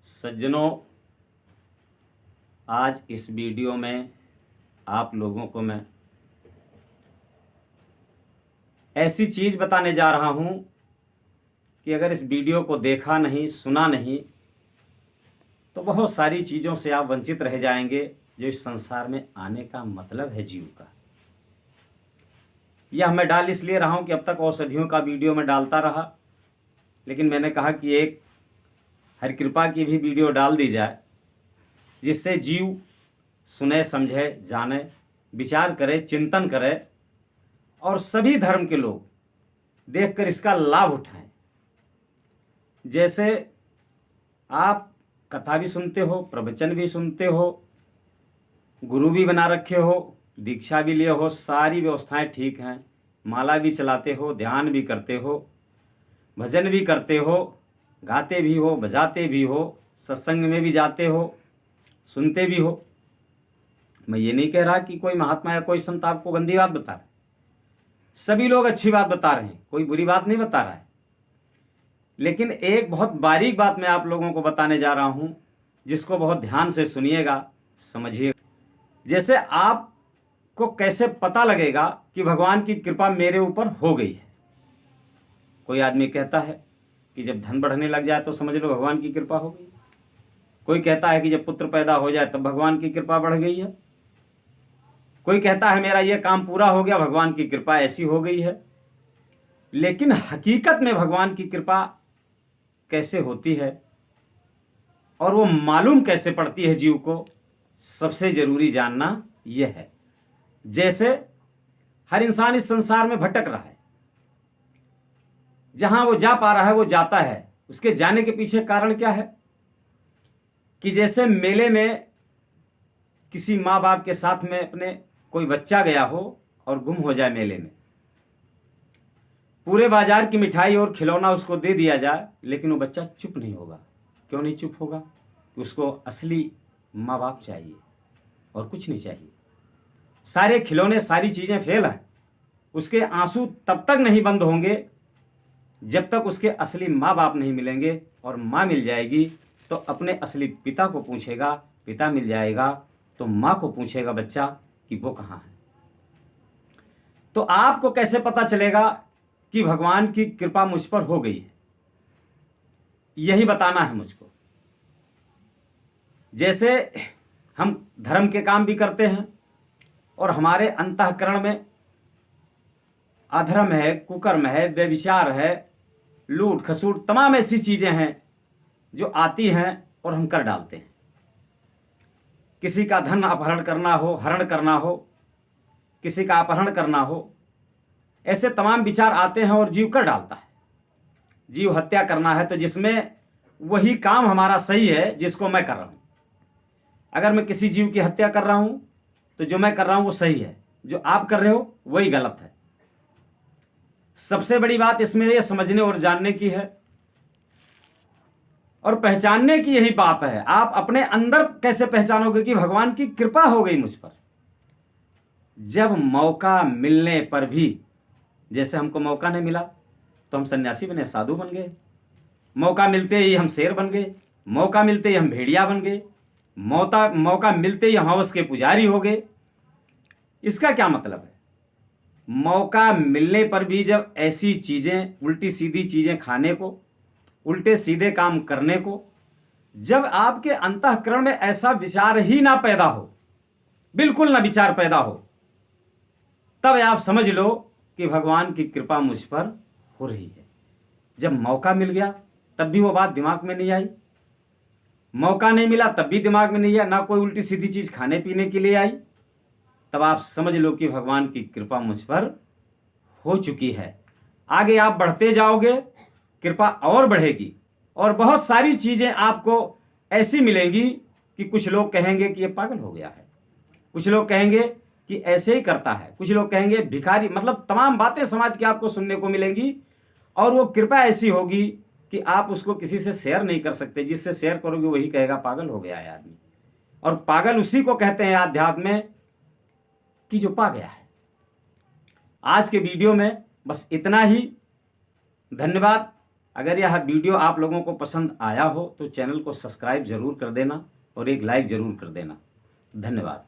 सज्जनों, आज इस वीडियो में आप लोगों को मैं ऐसी चीज़ बताने जा रहा हूं कि अगर इस वीडियो को देखा नहीं, सुना नहीं, तो बहुत सारी चीज़ों से आप वंचित रह जाएंगे जो इस संसार में आने का मतलब है जीव का। यह मैं डाल इसलिए रहा हूं कि अब तक औषधियों का वीडियो मैं डालता रहा, लेकिन मैंने कहा कि एक हर कृपा की भी वीडियो डाल दी जाए, जिससे जीव सुने, समझे, जाने, विचार करे, चिंतन करे और सभी धर्म के लोग देखकर इसका लाभ उठाएं। जैसे आप कथा भी सुनते हो, प्रवचन भी सुनते हो, गुरु भी बना रखे हो, दीक्षा भी लिए हो, सारी व्यवस्थाएं ठीक हैं, माला भी चलाते हो, ध्यान भी करते हो, भजन भी करते हो, गाते भी हो, बजाते भी हो, सत्संग में भी जाते हो, सुनते भी हो। मैं ये नहीं कह रहा कि कोई महात्मा या कोई संत आपको गंदी बात बता रहा है, सभी लोग अच्छी बात बता रहे हैं, कोई बुरी बात नहीं बता रहा है। लेकिन एक बहुत बारीक बात मैं आप लोगों को बताने जा रहा हूं, जिसको बहुत ध्यान से सुनिएगा, समझिएगा। जैसे आपको कैसे पता लगेगा कि भगवान की कृपा मेरे ऊपर हो गई है। कोई आदमी कहता है कि जब धन बढ़ने लग जाए तो समझ लो भगवान की कृपा हो गई। कोई कहता है कि जब पुत्र पैदा हो जाए तब भगवान की कृपा बढ़ गई है। कोई कहता है मेरा यह काम पूरा हो गया, भगवान की कृपा ऐसी हो गई है। लेकिन हकीकत में भगवान की कृपा कैसे होती है और वो मालूम कैसे पड़ती है जीव को, सबसे जरूरी जानना यह है। जैसे हर इंसान इस संसार में भटक रहा है, जहां वो जा पा रहा है वो जाता है। उसके जाने के पीछे कारण क्या है कि जैसे मेले में किसी माँ बाप के साथ में अपने कोई बच्चा गया हो और गुम हो जाए मेले में, पूरे बाजार की मिठाई और खिलौना उसको दे दिया जाए, लेकिन वो बच्चा चुप नहीं होगा। क्यों नहीं चुप होगा? कि उसको असली माँ बाप चाहिए और कुछ नहीं चाहिए। सारे खिलौने, सारी चीज़ें फेल हैं, उसके आंसू तब तक नहीं बंद होंगे जब तक उसके असली माँ बाप नहीं मिलेंगे। और माँ मिल जाएगी तो अपने असली पिता को पूछेगा, पिता मिल जाएगा तो माँ को पूछेगा बच्चा कि वो कहाँ है। तो आपको कैसे पता चलेगा कि भगवान की कृपा मुझ पर हो गई है? यही बताना है मुझको। जैसे हम धर्म के काम भी करते हैं और हमारे अंतःकरण में अधर्म है, कुकर्म है, व्यभिचार है, लूट खसूट, तमाम ऐसी चीजें हैं जो आती हैं और हम कर डालते हैं। किसी का धन अपहरण करना हो, हरण करना हो, किसी का अपहरण करना हो, ऐसे तमाम विचार आते हैं और जीव कर डालता है। जीव हत्या करना है तो जिसमें वही काम हमारा सही है जिसको मैं कर रहा हूं। अगर मैं किसी जीव की हत्या कर रहा हूं तो जो मैं कर रहा हूं वो सही है, जो आप कर रहे हो वही गलत है। सबसे बड़ी बात इसमें यह समझने और जानने की है और पहचानने की यही बात है। आप अपने अंदर कैसे पहचानोगे कि भगवान की कृपा हो गई मुझ पर? जब मौका मिलने पर भी, जैसे हमको मौका नहीं मिला तो हम सन्यासी बने, साधु बन गए, मौका मिलते ही हम शेर बन गए, मौका मिलते ही हम भेड़िया बन गए, मौका मिलते ही हम हवस के पुजारी हो गए। इसका क्या मतलब है? मौका मिलने पर भी जब ऐसी चीजें, उल्टी सीधी चीजें खाने को, उल्टे सीधे काम करने को, जब आपके अंतःकरण में ऐसा विचार ही ना पैदा हो, बिल्कुल ना विचार पैदा हो, तब आप समझ लो कि भगवान की कृपा मुझ पर हो रही है। जब मौका मिल गया तब भी वो बात दिमाग में नहीं आई, मौका नहीं मिला तब भी दिमाग में नहीं आया, ना कोई उल्टी सीधी चीज खाने पीने के लिए आई, तब आप समझ लो कि भगवान की कृपा मुझ पर हो चुकी है। आगे आप बढ़ते जाओगे, कृपा और बढ़ेगी और बहुत सारी चीजें आपको ऐसी मिलेंगी कि कुछ लोग कहेंगे कि ये पागल हो गया है, कुछ लोग कहेंगे कि ऐसे ही करता है, कुछ लोग कहेंगे भिखारी, मतलब तमाम बातें समाज की आपको सुनने को मिलेंगी। और वो कृपा ऐसी होगी कि आप उसको किसी से शेयर नहीं कर सकते। जिससे शेयर करोगे वही कहेगा पागल हो गया है आदमी। और पागल उसी को कहते हैं अध्यात्म में कि जो पा गया है। आज के वीडियो में बस इतना ही। धन्यवाद। अगर यह वीडियो आप लोगों को पसंद आया हो तो चैनल को सब्सक्राइब जरूर कर देना और एक लाइक जरूर कर देना। धन्यवाद।